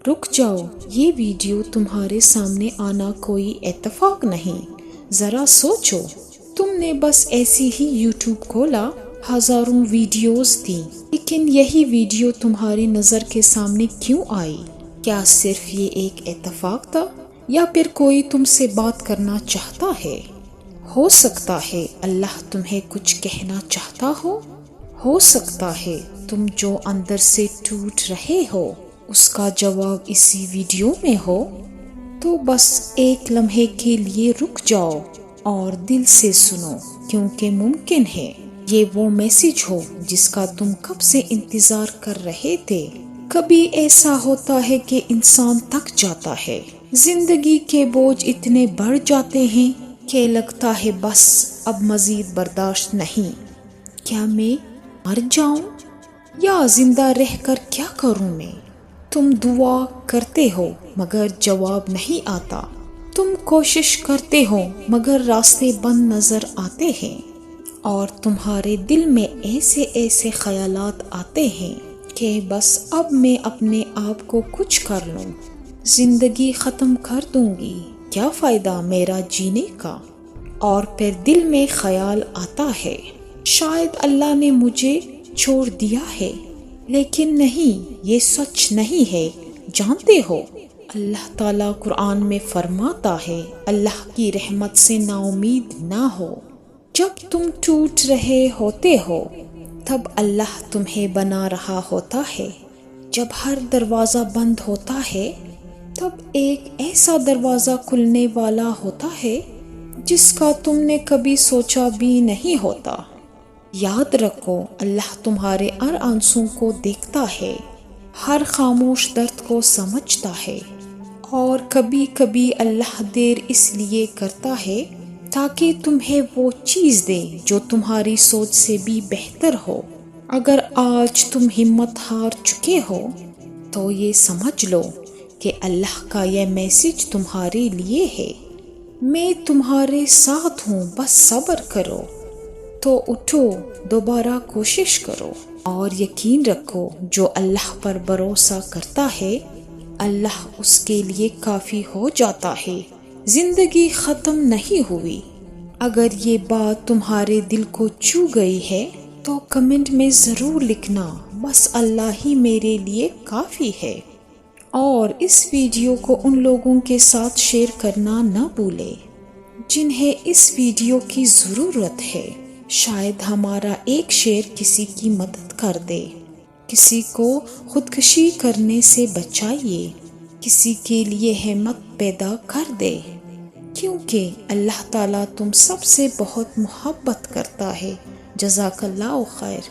رک جاؤ، یہ ویڈیو تمہارے سامنے آنا کوئی اتفاق نہیں، ذرا سوچو، تم نے بس ایسی ہی یوٹیوب کھولا، ہزاروں ویڈیوز تھیں، لیکن یہی ویڈیو تمہاری نظر کے سامنے کیوں آئی؟ کیا صرف یہ ایک اتفاق تھا، یا پھر کوئی تم سے بات کرنا چاہتا ہے؟ ہو سکتا ہے اللہ تمہیں کچھ کہنا چاہتا ہو سکتا ہے تم جو اندر سے ٹوٹ رہے ہو اس کا جواب اسی ویڈیو میں ہو۔ تو بس ایک لمحے کے لیے رک جاؤ اور دل سے سنو، کیونکہ ممکن ہے یہ وہ میسج ہو جس کا تم کب سے انتظار کر رہے تھے۔ کبھی ایسا ہوتا ہے کہ انسان تھک جاتا ہے، زندگی کے بوجھ اتنے بڑھ جاتے ہیں کہ لگتا ہے بس اب مزید برداشت نہیں۔ کیا میں مر جاؤں یا زندہ رہ کر کیا کروں میں؟ تم دعا کرتے ہو مگر جواب نہیں آتا، تم کوشش کرتے ہو مگر راستے بند نظر آتے ہیں، اور تمہارے دل میں ایسے خیالات آتے ہیں کہ بس اب میں اپنے آپ کو کچھ کر لوں، زندگی ختم کر دوں گی، کیا فائدہ میرا جینے کا؟ اور پھر دل میں خیال آتا ہے شاید اللہ نے مجھے چھوڑ دیا ہے، لیکن نہیں، یہ سچ نہیں ہے، جانتے ہو اللہ تعالیٰ قرآن میں فرماتا ہے اللہ کی رحمت سے نا امید نہ ہو۔ جب تم ٹوٹ رہے ہوتے ہو تب اللہ تمہیں بنا رہا ہوتا ہے، جب ہر دروازہ بند ہوتا ہے تب ایک ایسا دروازہ کھلنے والا ہوتا ہے جس کا تم نے کبھی سوچا بھی نہیں ہوتا۔ یاد رکھو اللہ تمہارے ہر آنسوں کو دیکھتا ہے، ہر خاموش درد کو سمجھتا ہے، اور کبھی کبھی اللہ دیر اس لیے کرتا ہے تاکہ تمہیں وہ چیز دے جو تمہاری سوچ سے بھی بہتر ہو۔ اگر آج تم ہمت ہار چکے ہو تو یہ سمجھ لو کہ اللہ کا یہ میسج تمہارے لیے ہے، میں تمہارے ساتھ ہوں، بس صبر کرو۔ تو اٹھو، دوبارہ کوشش کرو، اور یقین رکھو جو اللہ پر بھروسہ کرتا ہے اللہ اس کے لیے کافی ہو جاتا ہے۔ زندگی ختم نہیں ہوئی۔ اگر یہ بات تمہارے دل کو چھو گئی ہے تو کمنٹ میں ضرور لکھنا، بس اللہ ہی میرے لیے کافی ہے۔ اور اس ویڈیو کو ان لوگوں کے ساتھ شیئر کرنا نہ بھولے جنہیں اس ویڈیو کی ضرورت ہے، شاید ہمارا ایک شیئر کسی کی مدد کر دے، کسی کو خودکشی کرنے سے بچائیے، کسی کے لیے ہمت پیدا کر دے، کیونکہ اللہ تعالیٰ تم سب سے بہت محبت کرتا ہے۔ جزاک اللہ خیر۔